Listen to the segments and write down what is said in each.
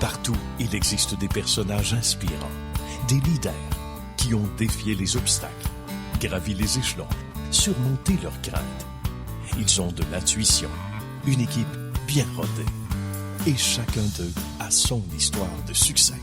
Partout, il existe des personnages inspirants, des leaders qui ont défié les obstacles, gravi les échelons, surmonté leurs craintes. Ils ont de l'intuition, une équipe bien rodée. Et chacun d'eux a son histoire de succès.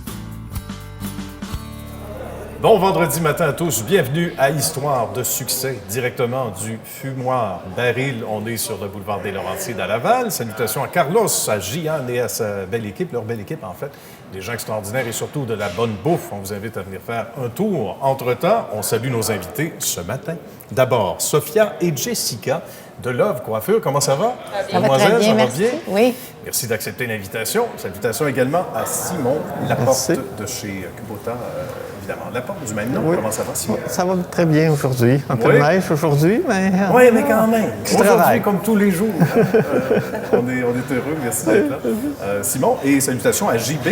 Bon vendredi matin à tous, bienvenue à Histoire de succès, directement du Fumoir Baril. On est sur le boulevard des Laurentides à Laval. Salutations à Carlos, à Gian et à sa belle équipe, leur belle équipe en fait. Des gens extraordinaires et surtout de la bonne bouffe. On vous invite à venir faire un tour. Entre-temps, on salue nos invités ce matin. D'abord, Sophia et Jessica de Love Coiffure. Comment ça va? Ça va très bien, merci. Oui. Merci d'accepter l'invitation. Salutations également à Simon Laporte de chez Kubota. Évidemment, Laporte du même nom. Oui. Comment ça va, Simon? Ça va très bien aujourd'hui. Un peu de neige aujourd'hui, mais... Oui, mais quand même. Aujourd'hui, comme tous les jours. On est heureux. Merci d'être là. Simon, et salutations à JB.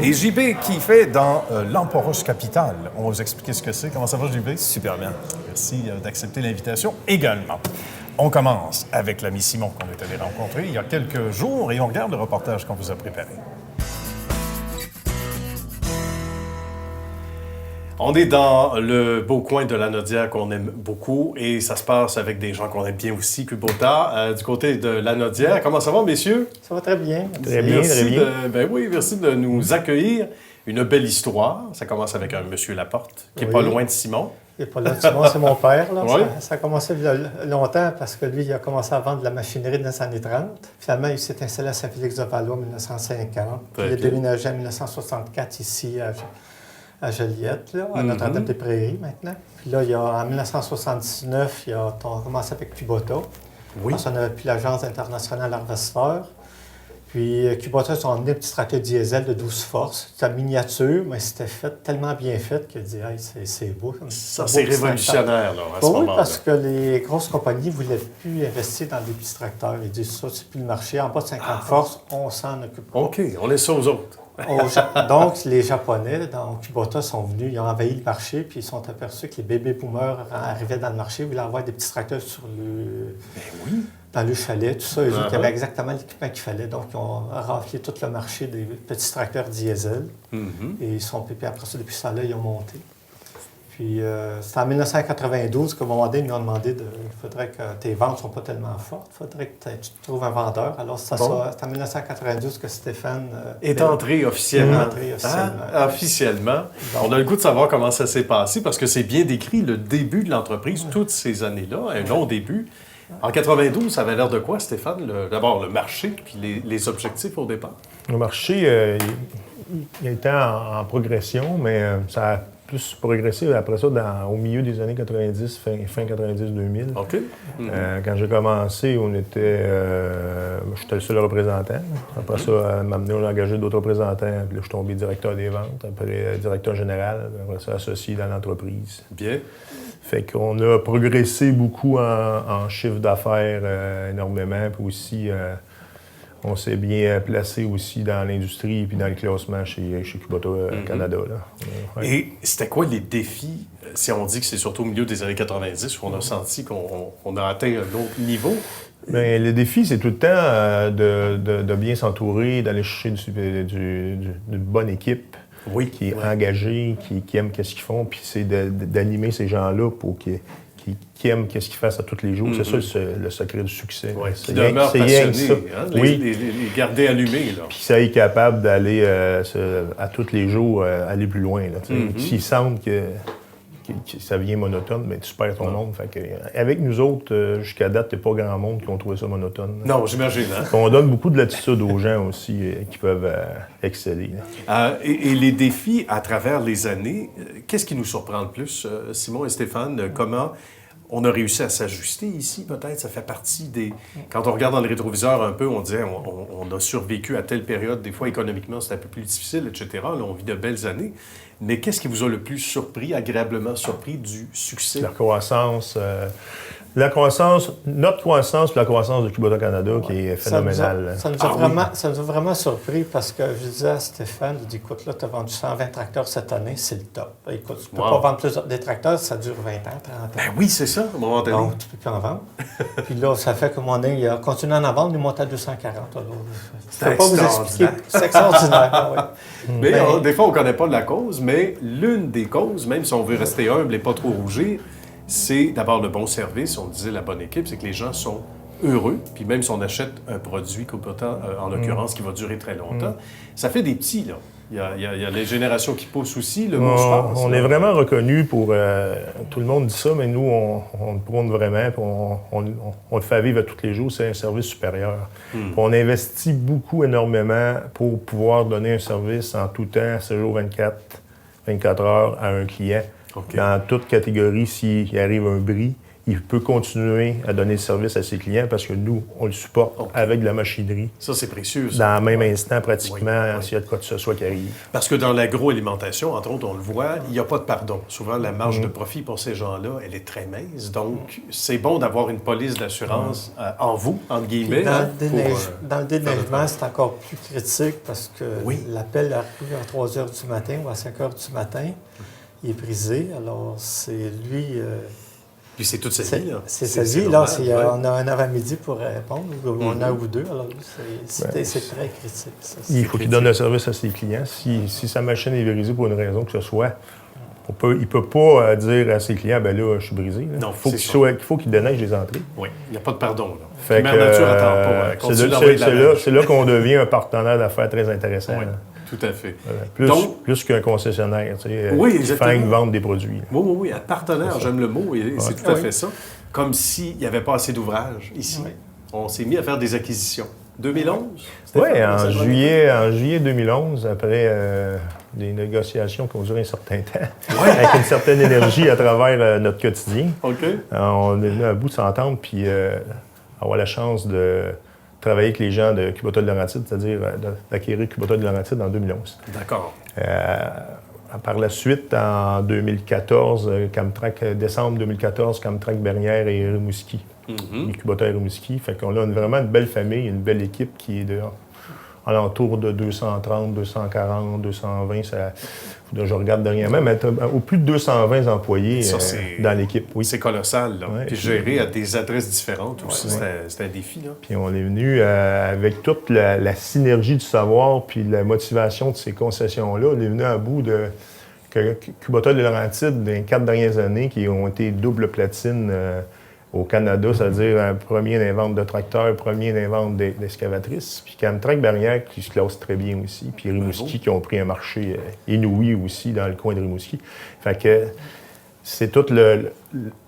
Et JB qui fait dans l'Emporus Capital. On va vous expliquer ce que c'est. Comment ça va, JB? Super bien. Merci d'accepter l'invitation également. On commence avec l'ami Simon qu'on est allé rencontrer il y a quelques jours et on regarde le reportage qu'on vous a préparé. On est dans le beau coin de la Nodière qu'on aime beaucoup et ça se passe avec des gens qu'on aime bien aussi, Kubota, du côté de la Nodière. Comment ça va, messieurs? Ça va très bien. Très bien, très bien. Merci de nous accueillir. Une belle histoire. Ça commence avec un monsieur Laporte, qui n'est pas loin de Simon. Il n'est pas loin de Simon, c'est mon père. Là. Oui. Ça a commencé il y a longtemps parce que lui, il a commencé à vendre de la machinerie dans les années 30. Finalement, il s'est installé à Saint-Félix-de-Valois en 1950. Puis il est déménagé en 1964 ici à Joliette, là, à Notre-Dame-des-Prairies maintenant. Puis là, en 1979, il a commencé avec Kubota. Oui. Parce qu'on avait plus l'Agence internationale Harvester. Puis Kubota, ils ont emmené un petit tracteur diesel de 12 forces. C'était miniature, mais c'était fait tellement bien fait qu'il a dit hey, c'est beau. Ça, c'est révolutionnaire, là, à ce moment-là. Oui, parce que les grosses compagnies ne voulaient plus investir dans des petits tracteurs. Ils disent ça, c'est plus le marché. En bas de 50 forces, on s'en occupe pas. OK, on laisse ça aux autres. Donc, les Japonais, dans Kubota, sont venus, ils ont envahi le marché, puis ils sont aperçus que les bébés boomers arrivaient dans le marché, ils voulaient avoir des petits tracteurs sur dans le chalet, tout ça. Ils avaient exactement l'équipement qu'il fallait. Donc, ils ont raflé tout le marché des petits tracteurs diesel. Et ils sont pépés. Après ça, depuis ça, là, ils ont monté. Puis, c'est en 1992 qu'à un moment donné, ils nous ont demandé il faudrait que tes ventes ne soient pas tellement fortes. Il faudrait que tu trouves un vendeur. Alors, c'est en 1992 que Stéphane est entré officiellement. Officiellement. On a le goût de savoir comment ça s'est passé parce que c'est bien décrit le début de l'entreprise, toutes ces années-là, un long début. En 92, ça avait l'air de quoi, Stéphane? D'abord, le marché, puis les objectifs au départ. Le marché, il était en progression, mais ça a plus progressé après ça au milieu des années 90, fin 90-2000. OK. Quand j'ai commencé, j'étais le seul représentant. Après ça, on a engagé d'autres représentants. Puis là, je suis tombé directeur des ventes, après directeur général, après ça, associé dans l'entreprise. Bien. Fait qu'on a progressé beaucoup en chiffre d'affaires énormément, puis aussi on s'est bien placé aussi dans l'industrie puis dans le classement chez Kubota Canada. Là. Et c'était quoi les défis, si on dit que c'est surtout au milieu des années 90 où on a senti qu'on a atteint un autre niveau? Bien, le défi, c'est tout le temps de bien s'entourer, d'aller chercher d'une bonne équipe. Oui, qui est engagé, qui aime qu'est-ce qu'ils font, puis c'est d'animer ces gens-là pour qu'ils aiment qu'est-ce qu'ils fassent à tous les jours. C'est ça le secret du succès. Oui, qui demeurent passionnés, les garder allumés. Là. Puis ça est capable d'aller à tous les jours aller plus loin. S'ils sentent que ça devient monotone, bien, tu perds ton monde. Fait que, avec nous autres, jusqu'à date, il n'y a pas grand monde qui ont trouvé ça monotone. Non, j'imagine. Hein? On donne beaucoup de latitude aux gens aussi qui peuvent exceller. Et les défis à travers les années, qu'est-ce qui nous surprend le plus, Simon et Stéphane? Comment on a réussi à s'ajuster ici, peut-être? Ça fait partie des... Quand on regarde dans le rétroviseur un peu, on disait on a survécu à telle période. Des fois, économiquement, c'est un peu plus difficile, etc. Là, on vit de belles années. Mais qu'est-ce qui vous a le plus surpris, agréablement surpris du succès? La croissance, Notre croissance, puis la croissance de Kubota Canada, qui est phénoménale. Ça nous a vraiment surpris parce que je disais à Stéphane, il dit, écoute, là, tu as vendu 120 tracteurs cette année, c'est le top. Écoute, tu ne peux pas vendre plus des tracteurs, ça dure 20 ans, 30 ans. Ben oui, c'est ça, à un moment donné. Donc, tu ne peux plus en vendre. Puis là, ça fait que mon nez, il a continué à en vendre, il monte à 240. Je ne peux pas vous expliquer. C'est extraordinaire. Oui. Mais des fois, on ne connaît pas la cause, mais l'une des causes, même si on veut rester humble et pas trop rougir, c'est d'abord le bon service, on disait la bonne équipe, c'est que les gens sont heureux, puis même si on achète un produit Kubota, en l'occurrence, qui va durer très longtemps, ça fait des petons, là. Il y a les générations qui poussent aussi, le mot se passe. On est vraiment reconnu pour... tout le monde dit ça, mais nous, on le prône vraiment, puis on le fait vivre à tous les jours, c'est un service supérieur. Puis on investit beaucoup, énormément, pour pouvoir donner un service en tout temps, 7 jours 24 heures à un client. Okay. Dans toute catégorie, s'il arrive un bris, il peut continuer à donner le service à ses clients parce que nous, on le supporte avec de la machinerie. Ça, c'est précieux. Ça. Dans le même instant, pratiquement, s'il y a de quoi que ce soit qui arrive. Parce que dans l'agroalimentation, entre autres, on le voit, il n'y a pas de pardon. Souvent, la marge de profit pour ces gens-là, elle est très mince. Donc, c'est bon d'avoir une police d'assurance en vous, entre guillemets. Dans le déneigement, c'est encore plus critique parce que l'appel arrive à 3 heures du matin ou à 5 heures du matin. Il est brisé, alors c'est lui... Puis c'est toute sa vie, là. C'est sa vie, là. On a un avant-midi pour répondre, ou on a ou deux, alors c'est très critique. Ça, il faut qu'il donne le service à ses clients. Si sa machine est brisée pour une raison que ce soit, il ne peut pas dire à ses clients, ben là, je suis brisé. Là. Non, il faut qu'il déneige les entrées. Oui, il n'y a pas de pardon, là. Fait Mère Nature n'attend pas. C'est là qu'on devient un partenaire d'affaires très intéressant. Oui. Tout à fait. Plus qu'un concessionnaire, tu sais, qui fait vendre des produits. Oui, un partenaire, j'aime le mot, et c'est tout à fait ça. Comme s'il n'y avait pas assez d'ouvrages ici. Oui. On s'est mis à faire des acquisitions. 2011? Oui, en juillet 2011, après des négociations qui ont duré un certain temps, avec une certaine énergie à travers notre quotidien. On est venu à bout de s'entendre, puis avoir la chance de travailler avec les gens de Kubota de Laurentides, c'est-à-dire d'acquérir Kubota de Laurentides en 2011. D'accord. Par la suite, en 2014, décembre 2014, Camtrac Bernière et Rimouski. Et Kubota et Rimouski. Fait qu'on a vraiment une belle famille, une belle équipe qui est alentour de 230, 240, 220. Je regarde dernièrement, mais au plus de 220 employés dans l'équipe. Oui. C'est colossal, là. Puis gérer à des adresses différentes aussi, c'est un défi, là. Puis on est venu avec toute la synergie du savoir puis la motivation de ces concessions-là. On est venu à bout de Kubota de Laurentides, dans les 4 dernières années, qui ont été double platine au Canada, c'est-à-dire un premier dans les ventes de tracteurs, premier dans les ventes d'excavatrices. Puis Camtrac Bernière qui se classe très bien aussi. Puis Rimouski qui ont pris un marché inouï aussi dans le coin de Rimouski. Fait que c'est toute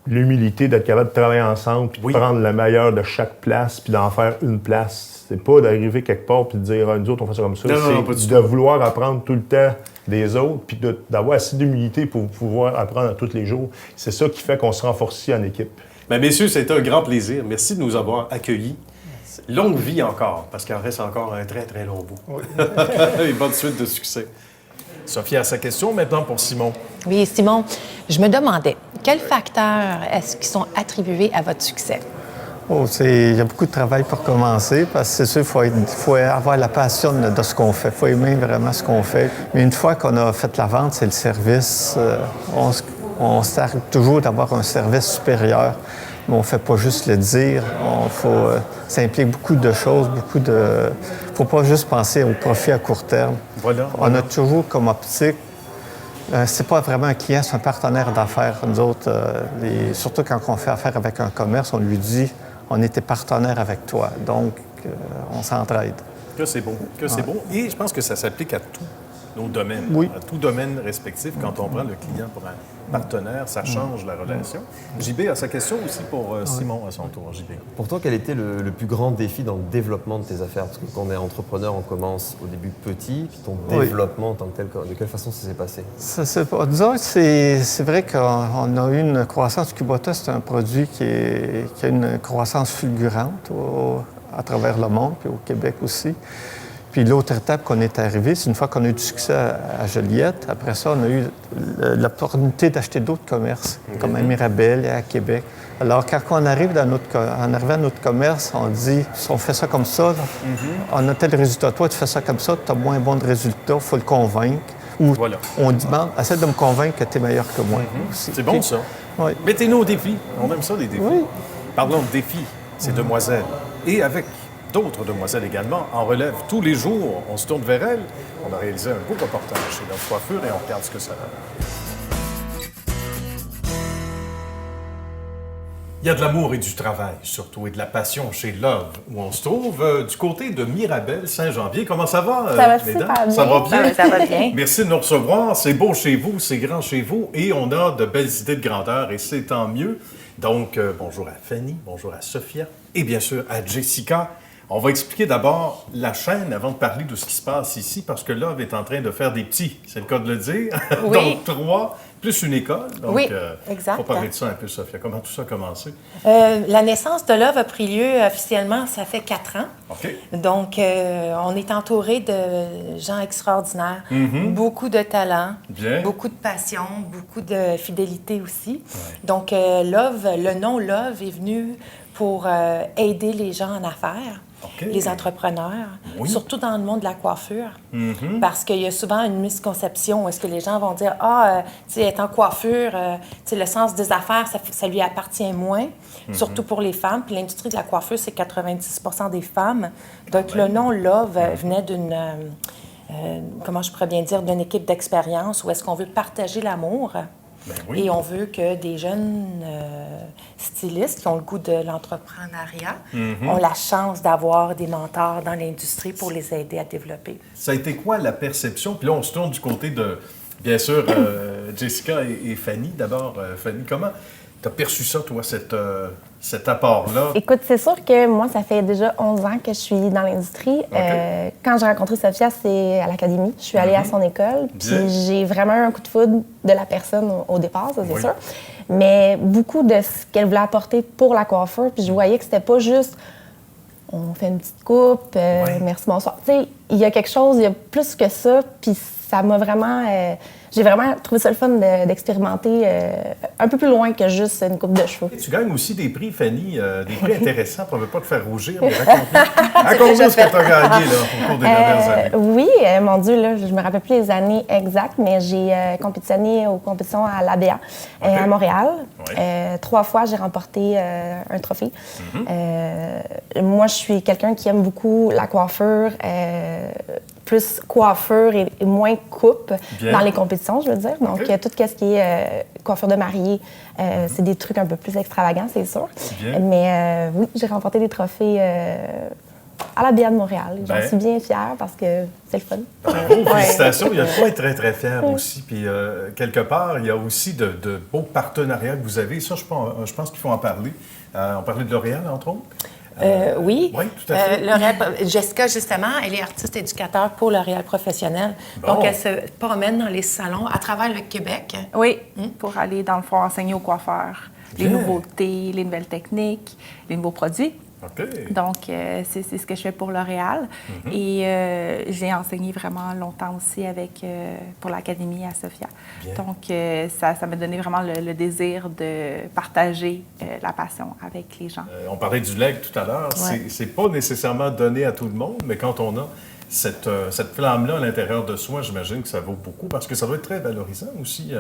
l'humilité d'être capable de travailler ensemble puis de prendre le meilleur de chaque place puis d'en faire une place. C'est pas d'arriver quelque part puis de dire nous autres on fait ça comme ça. C'est de vouloir apprendre tout le temps des autres puis d'avoir assez d'humilité pour pouvoir apprendre tous les jours. C'est ça qui fait qu'on se renforce en équipe. Bien, messieurs, c'était un grand plaisir. Merci de nous avoir accueillis. Longue vie encore, parce qu'il en reste encore un très, très long bout. Oui. Et bonne suite de succès. Sophie a sa question maintenant pour Simon. Oui, Simon, je me demandais, quels facteurs est-ce qui sont attribués à votre succès? Il y a beaucoup de travail pour commencer, parce que c'est sûr, il faut avoir la passion de ce qu'on fait. Il faut aimer vraiment ce qu'on fait. Mais une fois qu'on a fait la vente, c'est le service. On s'arrête toujours d'avoir un service supérieur, mais on ne fait pas juste le dire. Ça implique beaucoup de choses, Il ne faut pas juste penser au profit à court terme. On a toujours comme optique, c'est pas vraiment un client, c'est un partenaire d'affaires. Nous autres, surtout quand on fait affaire avec un commerce, on lui dit on était partenaire avec toi, donc on s'entraide. Que c'est bon, c'est bon. Et je pense que ça s'applique à tous nos domaines, à tout domaine respectif. Quand on prend le client pour un partenaire, ça change la relation. JB a sa question aussi pour Simon à son tour. JB. Pour toi, quel était le plus grand défi dans le développement de tes affaires? Parce que quand on est entrepreneur, on commence au début petit, puis ton développement en tant que tel, de quelle façon ça s'est passé? Disons, c'est vrai qu'on a eu une croissance. Kubota, c'est un produit qui a une croissance fulgurante à travers le monde, puis au Québec aussi. Puis l'autre étape qu'on est arrivé, c'est une fois qu'on a eu du succès à Joliette, après ça, on a eu l'opportunité d'acheter d'autres commerces, comme à Mirabel et à Québec. Alors, quand on arrive à notre commerce, on dit, si on fait ça comme ça, on a tel résultat. Toi, tu fais ça comme ça, tu as moins bon de résultat, il faut le convaincre. Ou Voilà. on dit, bon, essaie de me convaincre que tu es meilleur que moi. C'est bon, ça. Oui. Mettez-nous au défi. On aime ça, les défis. Oui. Parlons de défis, ces demoiselles. Et avec d'autres demoiselles également, en relève tous les jours. On se tourne vers elles. On a réalisé un beau reportage chez Love Coiffure et on regarde ce que ça donne. Il y a de l'amour et du travail, surtout, et de la passion chez Love, où on se trouve du côté de Mirabel, Saint-Janvier. Comment ça va, Ça va mesdames? super bien. Ça va bien? Ça va bien. Merci de nous recevoir. C'est beau chez vous, c'est grand chez vous, et on a de belles idées de grandeur, et c'est tant mieux. Donc, bonjour à Fanny, bonjour à Sophia, et bien sûr à Jessica. On va expliquer d'abord la chaîne avant de parler de ce qui se passe ici, parce que Love est en train de faire des petits, c'est le cas de le dire. Oui. Donc, 3, plus une école. Donc, Oui, exact. Il faut parler de ça un peu, Sophia. Comment tout ça a commencé? La naissance de Love a pris lieu officiellement, ça fait 4 ans. OK. Donc, on est entouré de gens extraordinaires, beaucoup de talent, Bien. beaucoup de passion, beaucoup de fidélité aussi. Donc, Love, le nom Love est venu pour aider les gens en affaires. OK. Les entrepreneurs, Oui. surtout dans le monde de la coiffure, parce qu'il y a souvent une misconception où est-ce que les gens vont dire « Ah, tu sais, être en coiffure, tu sais, le sens des affaires, ça lui appartient moins, surtout pour les femmes. » Puis l'industrie de la coiffure, c'est 90% des femmes. Donc, le nom Love venait d'une, comment je pourrais bien dire, d'une équipe d'expérience où est-ce qu'on veut partager l'amour. Ben oui. Et on veut que des jeunes stylistes qui ont le goût de l'entrepreneuriat ont la chance d'avoir des mentors dans l'industrie pour les aider à développer. Ça a été quoi la perception? Puis là, on se tourne du côté de, bien sûr, Jessica et Fanny. D'abord, Fanny, comment tu as perçu ça, toi, cet apport-là? Écoute, c'est sûr que moi, ça fait déjà 11 ans que je suis dans l'industrie. Quand j'ai rencontré Sophia, c'est à l'académie. Je suis allée à son école. Puis j'ai vraiment eu un coup de foudre de la personne au départ, ça, c'est sûr. Mais beaucoup de ce qu'elle voulait apporter pour la coiffure. Puis je voyais que c'était pas juste on fait une petite coupe, merci, bonsoir. Tu sais, il y a quelque chose, il y a plus que ça. Puis ça m'a vraiment... j'ai vraiment trouvé ça le fun d'expérimenter un peu plus loin que juste une coupe de cheveux. Tu gagnes aussi des prix, Fanny, des prix intéressants. On ne veut pas te faire rougir, mais raconte-nous ce que tu as gagné là, au cours des dernières années. Oui, mon Dieu, là, je me rappelle plus les années exactes, mais j'ai compétitionné aux compétitions à l'ABA à Montréal. 3 fois, j'ai remporté un trophée. Moi, je suis quelqu'un qui aime beaucoup la coiffure, plus coiffure et moins coupe dans les compétitions, je veux dire. Donc, tout ce qui est coiffure de mariée, c'est des trucs un peu plus extravagants, c'est sûr. Mais oui, j'ai remporté des trophées à la BIA de Montréal. J'en suis bien fière parce que c'est le fun. Bravo, félicitations. Il y a de quoi être très, très fier aussi. Puis, quelque part, il y a aussi de beaux partenariats que vous avez. Ça, je pense qu'il faut en parler. On parlait de L'Oréal, entre autres. Oui. Oui, tout à fait. L'Oréal, Jessica, justement, elle est artiste éducateur pour L'Oréal professionnel. Bon. Donc, elle se promène dans les salons à travers le Québec. Oui, pour aller, dans le fond, enseigner aux coiffeurs les nouveautés, les nouvelles techniques, les nouveaux produits. OK. Donc, c'est ce que je fais pour L'Oréal. Et j'ai enseigné vraiment longtemps aussi pour l'Académie à Sophia. Bien. Donc, ça m'a donné vraiment le désir de partager la passion avec les gens. On parlait du leg tout à l'heure. C'est pas nécessairement donné à tout le monde, mais quand on a cette flamme-là à l'intérieur de soi, j'imagine que ça vaut beaucoup parce que ça doit être très valorisant aussi.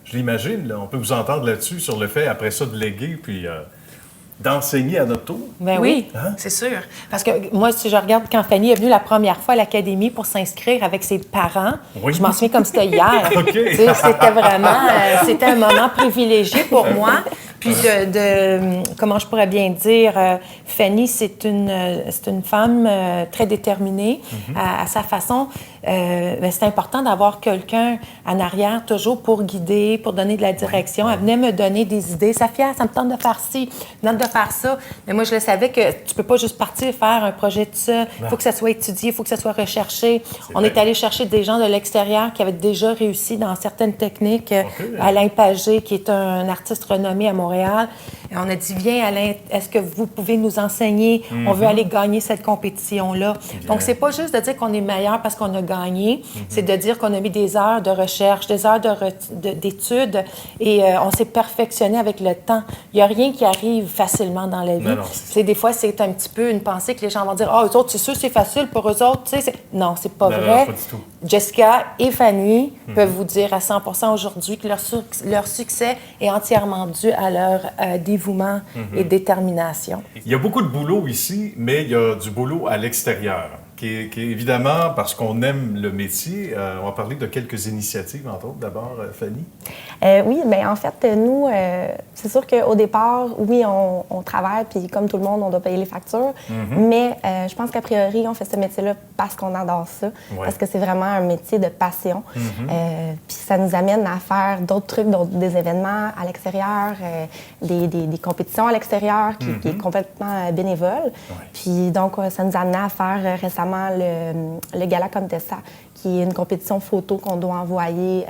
Je l'imagine, on peut vous entendre là-dessus sur le fait, après ça, de léguer, puis d'enseigner à notre tour. Ben oui, c'est sûr. Parce que moi, si je regarde quand Fanny est venue la première fois à l'Académie pour s'inscrire avec ses parents, je m'en souviens comme c'était hier. OK. Tu sais, c'était vraiment... c'était un moment privilégié pour moi. Puis comment je pourrais bien dire, Fanny, c'est une femme très déterminée à sa façon. C'est important d'avoir quelqu'un en arrière toujours pour guider, pour donner de la direction. Elle venait me donner des idées. Safia, ça me tente de faire ci, ça me tente de faire ça. Mais moi, je le savais que tu peux pas juste partir faire un projet tout seul. Il faut que ça soit étudié, il faut que ça soit recherché. On est allé chercher des gens de l'extérieur qui avaient déjà réussi dans certaines techniques. Alain Pagé, qui est un artiste renommé à Montréal, Et on a dit, viens Alain, est-ce que vous pouvez nous enseigner? On veut aller gagner cette compétition-là. Donc, c'est pas juste de dire qu'on est meilleur parce qu'on a gagné, c'est de dire qu'on a mis des heures de recherche, des heures d'études et on s'est perfectionné avec le temps. Il n'y a rien qui arrive facilement dans la vie. Des fois, c'est un petit peu une pensée que les gens vont dire, eux autres, c'est sûr, c'est facile pour eux autres. Non, c'est pas vrai. Pas du tout. Jessica et Fanny peuvent vous dire à 100% aujourd'hui que leur succès est entièrement dû à leur dévouement et détermination. Il y a beaucoup de boulot ici, mais il y a du boulot à l'extérieur, qui est évidemment, parce qu'on aime le métier, on va parler de quelques initiatives, entre autres. D'abord, Fanny. Oui, bien en fait, nous, c'est sûr qu'au départ, oui, on travaille, puis comme tout le monde, on doit payer les factures, mais je pense qu'a priori, on fait ce métier-là parce qu'on adore ça, parce que c'est vraiment un métier de passion. Puis ça nous amène à faire d'autres trucs, des événements à l'extérieur, des compétitions à l'extérieur qui est complètement bénévole. Puis donc, ça nous a amené à faire récemment le Gala Contessa, qui est une compétition photo qu'on doit envoyer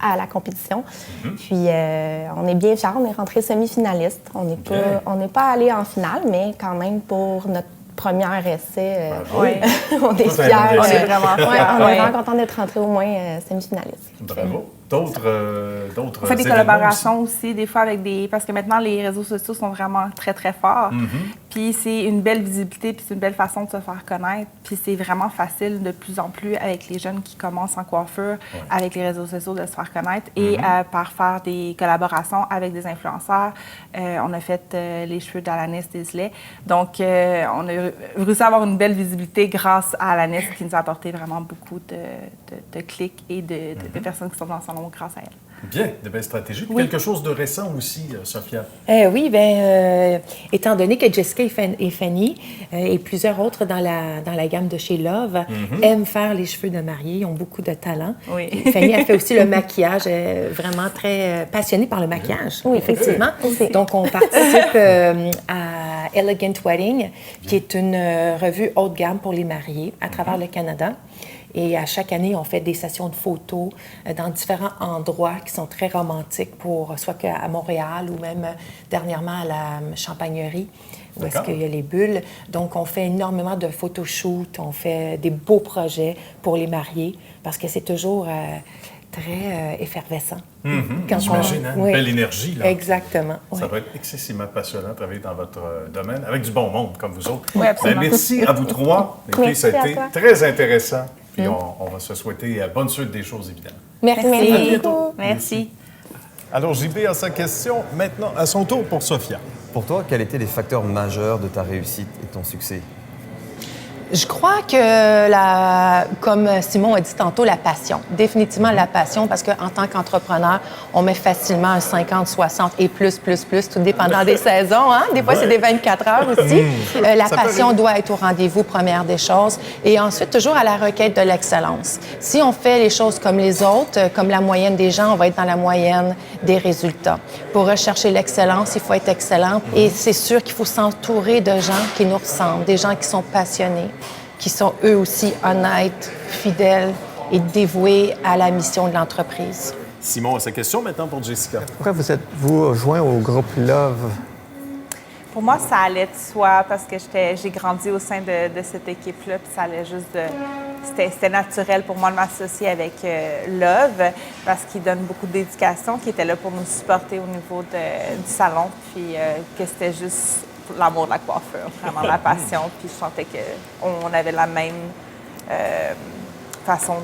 à la compétition. Puis on est bien fiers, on est rentré semi-finaliste. On n'est pas allé en finale, mais quand même pour notre premier essai, on est fiers. On est vraiment fiers. On est vraiment contents d'être rentrés au moins semi-finaliste. Bravo. D'autres On fait des collaborations aussi, des fois avec des... Parce que maintenant, les réseaux sociaux sont vraiment très, très forts. Puis c'est une belle visibilité, puis c'est une belle façon de se faire connaître. Puis c'est vraiment facile de plus en plus avec les jeunes qui commencent en coiffure, avec les réseaux sociaux, de se faire connaître et par faire des collaborations avec des influenceurs. On a fait les cheveux d'Alanis Desley. Donc, on a réussi à avoir une belle visibilité grâce à Alanis qui nous a apporté vraiment beaucoup de clics et de personnes qui sont dans son nom grâce à elle. Bien, de belles stratégies. Quelque chose de récent aussi, Sophia. Oui, étant donné que Jessica et Fanny et plusieurs autres dans la gamme de chez Love aiment faire les cheveux de mariée, ils ont beaucoup de talent. Oui. Fanny a fait aussi le maquillage, vraiment très passionnée par le maquillage, effectivement. Donc, on participe à Elegant Wedding, qui est une revue haut de gamme pour les mariés à travers le Canada. Et à chaque année, on fait des sessions de photos dans différents endroits qui sont très romantiques, soit à Montréal ou même dernièrement à la Champagnerie, où est-ce qu'il y a les bulles. Donc, on fait énormément de photoshoots, on fait des beaux projets pour les mariés, parce que c'est toujours très effervescent. J'imagine, une belle énergie. Là. Exactement. Ça va être excessivement passionnant de travailler dans votre domaine, avec du bon monde, comme vous autres. Oui, absolument. Merci à vous trois. Ça a été très intéressant. Puis on va se souhaiter bonne suite des choses, évidemment. Merci. Merci. Alors, JB a sa question. Maintenant, à son tour pour Sophia. Pour toi, quels étaient les facteurs majeurs de ta réussite et de ton succès? Je crois que, comme Simon a dit tantôt, la passion. Définitivement la passion, parce qu'en tant qu'entrepreneur, on met facilement un 50, 60 et plus, tout dépendant des saisons. Hein? Des fois, c'est des 24 heures aussi. La passion doit être au rendez-vous, première des choses. Et ensuite, toujours à la requête de l'excellence. Si on fait les choses comme les autres, comme la moyenne des gens, on va être dans la moyenne des résultats. Pour rechercher l'excellence, il faut être excellent. Et c'est sûr qu'il faut s'entourer de gens qui nous ressemblent, des gens qui sont passionnés, qui sont eux aussi honnêtes, fidèles et dévoués à la mission de l'entreprise. Simon a sa question maintenant pour Jessica. Pourquoi vous êtes-vous joint au groupe Love? Pour moi, ça allait de soi parce que j'ai grandi au sein de cette équipe-là, puis ça allait juste de... C'était naturel pour moi de m'associer avec Love parce qu'ils donnent beaucoup d'éducation, qui était là pour nous supporter au niveau du salon, puis que c'était juste l'amour de la coiffure, vraiment la passion, puis je sentais qu'on avait la même façon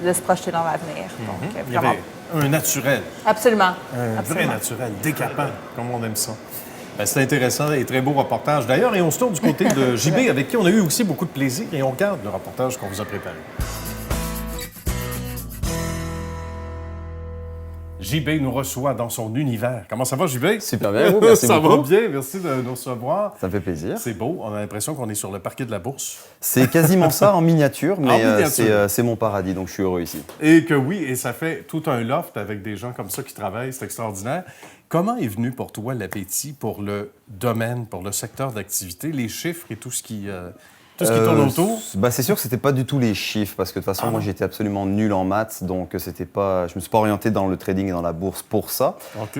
de se projeter dans l'avenir. Donc, Il y avait un naturel. Absolument. Un vrai naturel, décapant, comme on aime ça. C'est intéressant et très beau reportage. D'ailleurs, et on se tourne du côté de JB, avec qui on a eu aussi beaucoup de plaisir, et on regarde le reportage qu'on vous a préparé. JB nous reçoit dans son univers. Comment ça va, JB? Super bien, vous, merci ça beaucoup. va bien, merci de nous recevoir. Ça me fait plaisir. C'est beau, on a l'impression qu'on est sur le parquet de la Bourse. C'est quasiment ça en miniature, mais miniature. c'est mon paradis, donc je suis heureux ici. Et que oui, et ça fait tout un loft avec des gens comme ça qui travaillent, c'est extraordinaire. Comment est venu pour toi l'appétit pour le domaine, pour le secteur d'activité, les chiffres et tout ce qui Tout ce qui tourne autour? C'est sûr que c'était pas du tout les chiffres, parce que de toute façon, moi, j'étais absolument nul en maths, donc c'était pas, je me suis pas orienté dans le trading et dans la bourse pour ça.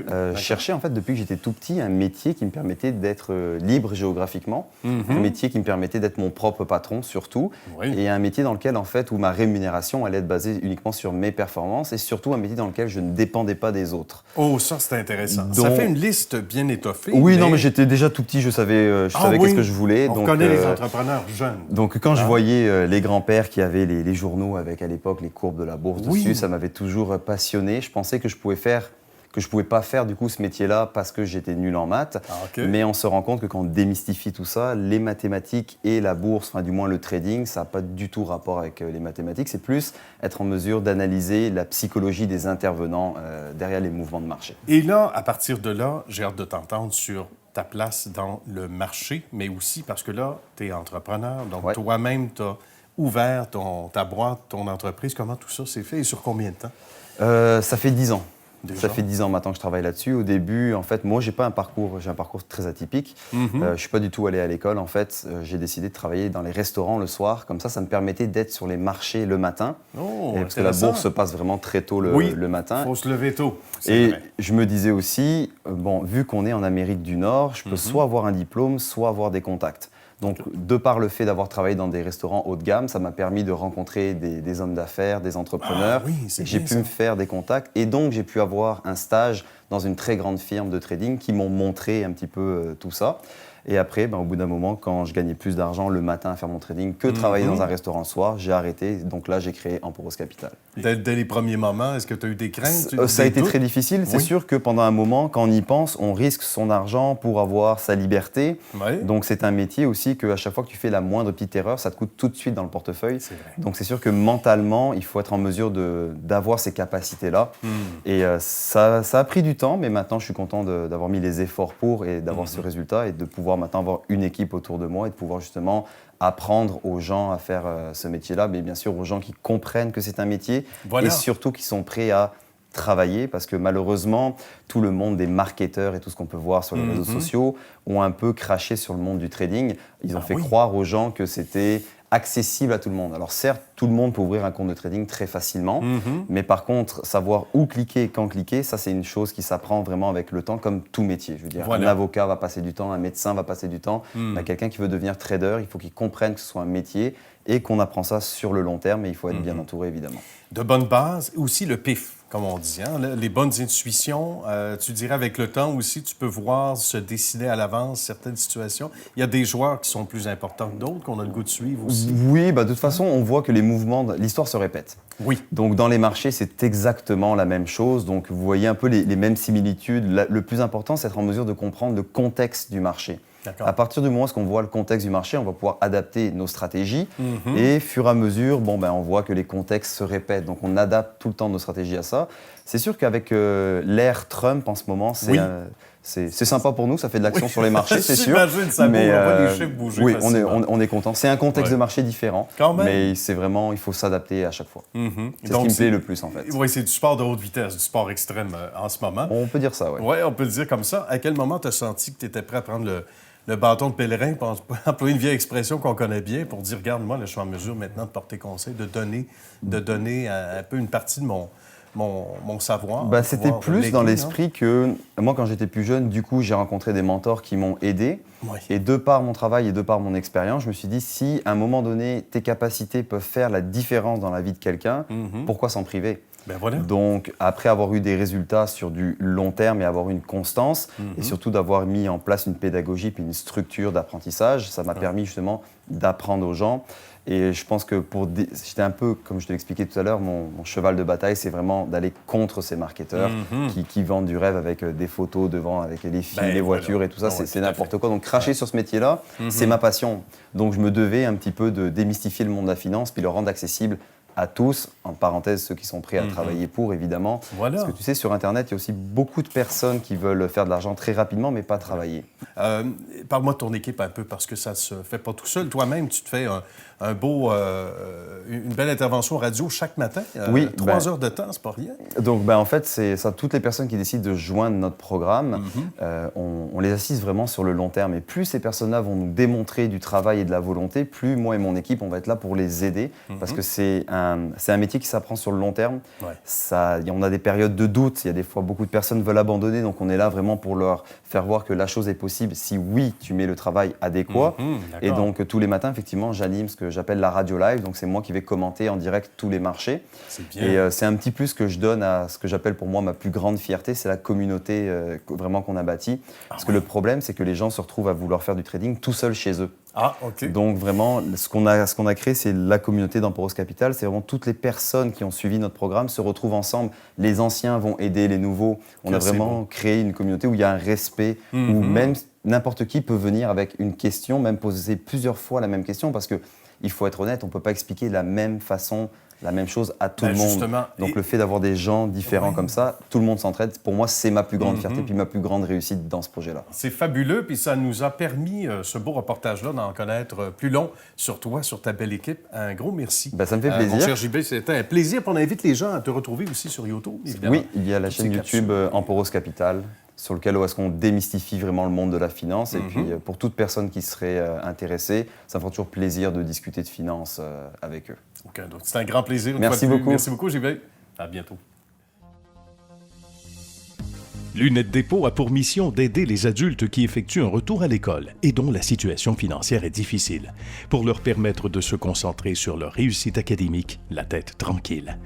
Je cherchais, en fait, depuis que j'étais tout petit, un métier qui me permettait d'être libre géographiquement, un métier qui me permettait d'être mon propre patron, surtout, et un métier dans lequel, en fait, où ma rémunération allait être basée uniquement sur mes performances, et surtout un métier dans lequel je ne dépendais pas des autres. Oh, ça, c'est intéressant. Ça fait une liste bien étoffée. Oui, non, mais j'étais déjà tout petit, je savais qu'est-ce que je voulais. On connaît les entrepreneurs jeunes. Donc, quand je voyais les grands-pères qui avaient les journaux avec, à l'époque, les courbes de la bourse dessus, ça m'avait toujours passionné. Je pensais que je pouvais pas faire du coup ce métier-là parce que j'étais nul en maths. Mais on se rend compte que quand on démystifie tout ça, les mathématiques et la bourse, enfin du moins le trading, ça n'a pas du tout rapport avec les mathématiques. C'est plus être en mesure d'analyser la psychologie des intervenants derrière les mouvements de marché. Et là, à partir de là, j'ai hâte de t'entendre sur ta place dans le marché, mais aussi parce que là, tu es entrepreneur, donc toi-même, tu as ouvert ta boîte, ton entreprise. Comment tout ça s'est fait et sur combien de temps? Ça fait 10 ans. Déjà? Ça fait 10 ans maintenant que je travaille là-dessus. Au début, en fait, moi, j'ai un parcours très atypique. Je suis pas du tout allé à l'école. En fait, j'ai décidé de travailler dans les restaurants le soir. Comme ça me permettait d'être sur les marchés le matin. Parce que la bourse se passe vraiment très tôt le matin. Il faut se lever tôt. Et je me disais aussi, vu qu'on est en Amérique du Nord, je peux soit avoir un diplôme, soit avoir des contacts. Donc, de par le fait d'avoir travaillé dans des restaurants haut de gamme, ça m'a permis de rencontrer des hommes d'affaires, des entrepreneurs. J'ai pu me faire des contacts. Et donc, j'ai pu avoir un stage dans une très grande firme de trading qui m'ont montré un petit peu tout ça. Et après, au bout d'un moment, quand je gagnais plus d'argent le matin à faire mon trading que travailler dans un restaurant le soir, j'ai arrêté. Donc là, j'ai créé Emporos Capital. Dès les premiers moments, est-ce que tu as eu des craintes? Ça a été très difficile. C'est sûr que pendant un moment, quand on y pense, on risque son argent pour avoir sa liberté. Donc c'est un métier aussi qu'à chaque fois que tu fais la moindre petite erreur, ça te coûte tout de suite dans le portefeuille. Donc c'est sûr que mentalement, il faut être en mesure d'avoir ces capacités-là. Et ça a pris du temps, mais maintenant, je suis content d'avoir mis les efforts pour et d'avoir ce résultat et de pouvoir maintenant avoir une équipe autour de moi et de pouvoir justement apprendre aux gens à faire ce métier-là, mais bien sûr aux gens qui comprennent que c'est un métier et surtout qui sont prêts à travailler parce que malheureusement, tout le monde des marketeurs et tout ce qu'on peut voir sur les réseaux sociaux ont un peu craché sur le monde du trading. Ils ont fait croire aux gens que c'était accessible à tout le monde. Alors certes, tout le monde peut ouvrir un compte de trading très facilement, mais par contre, savoir où cliquer et quand cliquer, ça c'est une chose qui s'apprend vraiment avec le temps, comme tout métier. Je veux dire, un avocat va passer du temps, un médecin va passer du temps, quelqu'un qui veut devenir trader, il faut qu'il comprenne que ce soit un métier et qu'on apprend ça sur le long terme, et il faut être bien entouré évidemment. De bonnes bases, aussi le pif, comme on dit, hein? Les bonnes intuitions. Tu dirais avec le temps aussi, tu peux voir se dessiner à l'avance certaines situations. Il y a des joueurs qui sont plus importants que d'autres, qu'on a le goût de suivre aussi. Oui, de toute façon, on voit que les mouvements, l'histoire se répète. Oui. Donc dans les marchés, c'est exactement la même chose. Donc vous voyez un peu les mêmes similitudes. Le plus important, c'est d'être en mesure de comprendre le contexte du marché. À partir du moment où on voit le contexte du marché, on va pouvoir adapter nos stratégies et, fur et à mesure, on voit que les contextes se répètent. Donc, on adapte tout le temps nos stratégies à ça. C'est sûr qu'avec l'ère Trump en ce moment, c'est sympa pour nous, ça fait de l'action sur les marchés, c'est sûr. J'imagine, ça bouge, on voit les chiffres bouger facilement. On est content. C'est un contexte de marché différent, mais c'est vraiment, il faut s'adapter à chaque fois. C'est ce qui me plaît le plus, en fait. Oui, c'est du sport de haute vitesse, du sport extrême en ce moment. On peut dire ça, oui. Oui, on peut le dire comme ça. À quel moment tu as senti que tu étais prêt à prendre le bâton de pèlerin, pour employer une vieille expression qu'on connaît bien, pour dire, regarde, moi, là, je suis en mesure maintenant de porter conseil, de donner un peu une partie de mon savoir. C'était plus dans l'esprit que, moi, quand j'étais plus jeune, du coup, j'ai rencontré des mentors qui m'ont aidé. Et de par mon travail et de par mon expérience, je me suis dit, si à un moment donné, tes capacités peuvent faire la différence dans la vie de quelqu'un, pourquoi s'en priver ? Donc, après avoir eu des résultats sur du long terme et avoir une constance, et surtout d'avoir mis en place une pédagogie puis une structure d'apprentissage, ça m'a permis justement d'apprendre aux gens. Et je pense que j'étais un peu, comme je te l'expliquais tout à l'heure, mon cheval de bataille, c'est vraiment d'aller contre ces marketeurs qui vendent du rêve avec des photos devant, avec les filles, les voitures et tout ça, c'est n'importe quoi. Donc, cracher sur ce métier-là, c'est ma passion. Donc, je me devais un petit peu de démystifier le monde de la finance puis le rendre accessible à tous, en parenthèse ceux qui sont prêts à travailler pour, évidemment. Parce que tu sais, sur Internet, il y a aussi beaucoup de personnes qui veulent faire de l'argent très rapidement, mais pas travailler. Parle-moi de ton équipe un peu, parce que ça ne se fait pas tout seul. Toi-même, tu te fais une belle intervention radio chaque matin. Oui, 3 heures de temps, c'est pas rien. Donc, en fait, c'est ça. Toutes les personnes qui décident de joindre notre programme, on les assiste vraiment sur le long terme. Et plus ces personnes-là vont nous démontrer du travail et de la volonté, plus moi et mon équipe, on va être là pour les aider. Parce que c'est un métier qui s'apprend sur le long terme. Ouais. On a des périodes de doute. Il y a des fois, beaucoup de personnes veulent abandonner. Donc, on est là vraiment pour leur faire voir que la chose est possible si oui, tu mets le travail adéquat. Et donc, tous les matins, effectivement, j'anime ce que j'appelle la radio live. Donc, c'est moi qui vais commenter en direct tous les marchés. C'est bien. Et c'est un petit plus que je donne à ce que j'appelle pour moi ma plus grande fierté, c'est la communauté vraiment qu'on a bâtie. Parce que le problème, c'est que les gens se retrouvent à vouloir faire du trading tout seuls chez eux. Ah, OK. Donc, vraiment, ce qu'on a créé, c'est la communauté d'Emporos Capital. C'est vraiment toutes les personnes qui ont suivi notre programme se retrouvent ensemble. Les anciens vont aider les nouveaux. On a vraiment créé une communauté où il y a un respect, où même n'importe qui peut venir avec une question, même poser plusieurs fois la même question, parce qu'il faut être honnête, on ne peut pas expliquer de la même façon la même chose à tout le monde. Justement. Donc le fait d'avoir des gens différents comme ça, tout le monde s'entraide. Pour moi, c'est ma plus grande fierté puis ma plus grande réussite dans ce projet-là. C'est fabuleux, puis ça nous a permis, ce beau reportage-là, d'en connaître plus long sur toi, sur ta belle équipe. Un gros merci. Ça me fait plaisir. Mon cher JB, c'était un plaisir. Puis on invite les gens à te retrouver aussi sur YouTube, évidemment. Oui, il y a la chaîne YouTube Emporos Capital, sur lequel est-ce qu'on démystifie vraiment le monde de la finance. Et puis, pour toute personne qui serait intéressée, ça me fera toujours plaisir de discuter de finance avec eux. Aucun doute. C'est un grand plaisir. Merci beaucoup. Merci beaucoup, JB. À bientôt. Lunettes Dépôt a pour mission d'aider les adultes qui effectuent un retour à l'école et dont la situation financière est difficile, pour leur permettre de se concentrer sur leur réussite académique, la tête tranquille.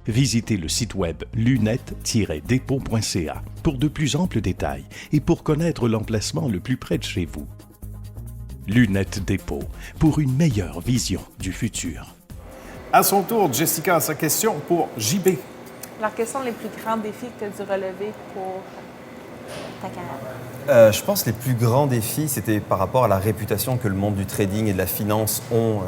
Visitez le site web lunettes-dépôt.ca pour de plus amples détails et pour connaître l'emplacement le plus près de chez vous. Lunettes Dépôt, pour une meilleure vision du futur. À son tour, Jessica a sa question pour JB. Alors, quels sont les plus grands défis que tu as dû relever pour ta carrière? Je pense que les plus grands défis, c'était par rapport à la réputation que le monde du trading et de la finance ont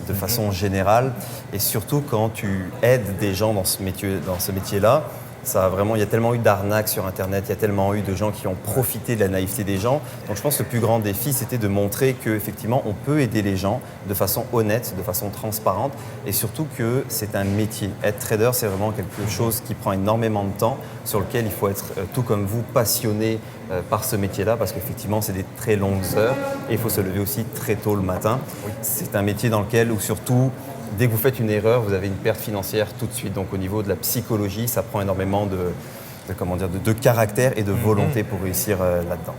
de façon générale. Et surtout quand tu aides des gens dans ce métier-là, il y a tellement eu d'arnaques sur Internet, il y a tellement eu de gens qui ont profité de la naïveté des gens. Donc je pense que le plus grand défi, c'était de montrer qu'effectivement, on peut aider les gens de façon honnête, de façon transparente, et surtout que c'est un métier. Être trader, c'est vraiment quelque chose qui prend énormément de temps, sur lequel il faut être, tout comme vous, passionné par ce métier-là, parce qu'effectivement, c'est des très longues heures, et il faut se lever aussi très tôt le matin. C'est un métier dans lequel, ou surtout, dès que vous faites une erreur, vous avez une perte financière tout de suite. Donc au niveau de la psychologie, ça prend énormément de caractère et de volonté pour réussir là-dedans.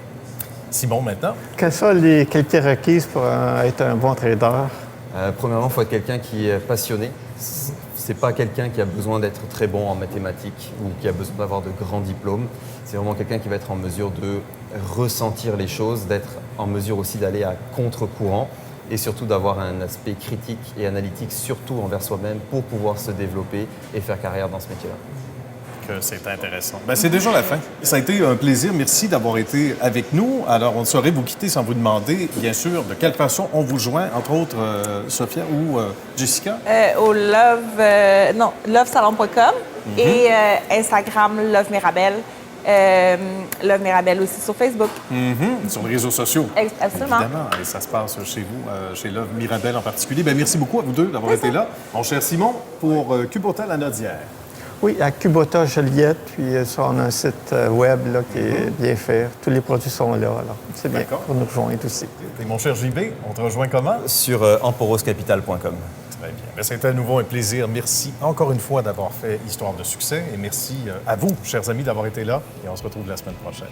Simon, maintenant. Quelles sont les qualités requises pour être un bon trader? Premièrement, il faut être quelqu'un qui est passionné. C'est pas quelqu'un qui a besoin d'être très bon en mathématiques ou qui a besoin d'avoir de grands diplômes. C'est vraiment quelqu'un qui va être en mesure de ressentir les choses, d'être en mesure aussi d'aller à contre-courant, et surtout d'avoir un aspect critique et analytique, surtout envers soi-même, pour pouvoir se développer et faire carrière dans ce métier-là. C'est intéressant. C'est déjà la fin. Ça a été un plaisir. Merci d'avoir été avec nous. Alors, on ne saurait vous quitter sans vous demander, bien sûr, de quelle façon on vous joint, entre autres, Sophia ou Jessica? Au lovesalon.com et Instagram Love Mirabel. Love Mirabel aussi sur Facebook. Sur les réseaux sociaux. Absolument. Évidemment. Et ça se passe chez vous, chez Love Mirabel en particulier. Merci beaucoup à vous deux d'avoir été là. Mon cher Simon, pour Kubota La Nodière. Oui, à Kubota Joliette, puis on a un site web là, qui est bien fait. Tous les produits sont là, alors c'est bien pour nous rejoindre aussi. Et mon cher JB, on te rejoint comment? Sur emporoscapital.com. Très bien. C'était à nouveau un plaisir. Merci encore une fois d'avoir fait Histoire de succès et merci à vous, chers amis, d'avoir été là. Et on se retrouve la semaine prochaine.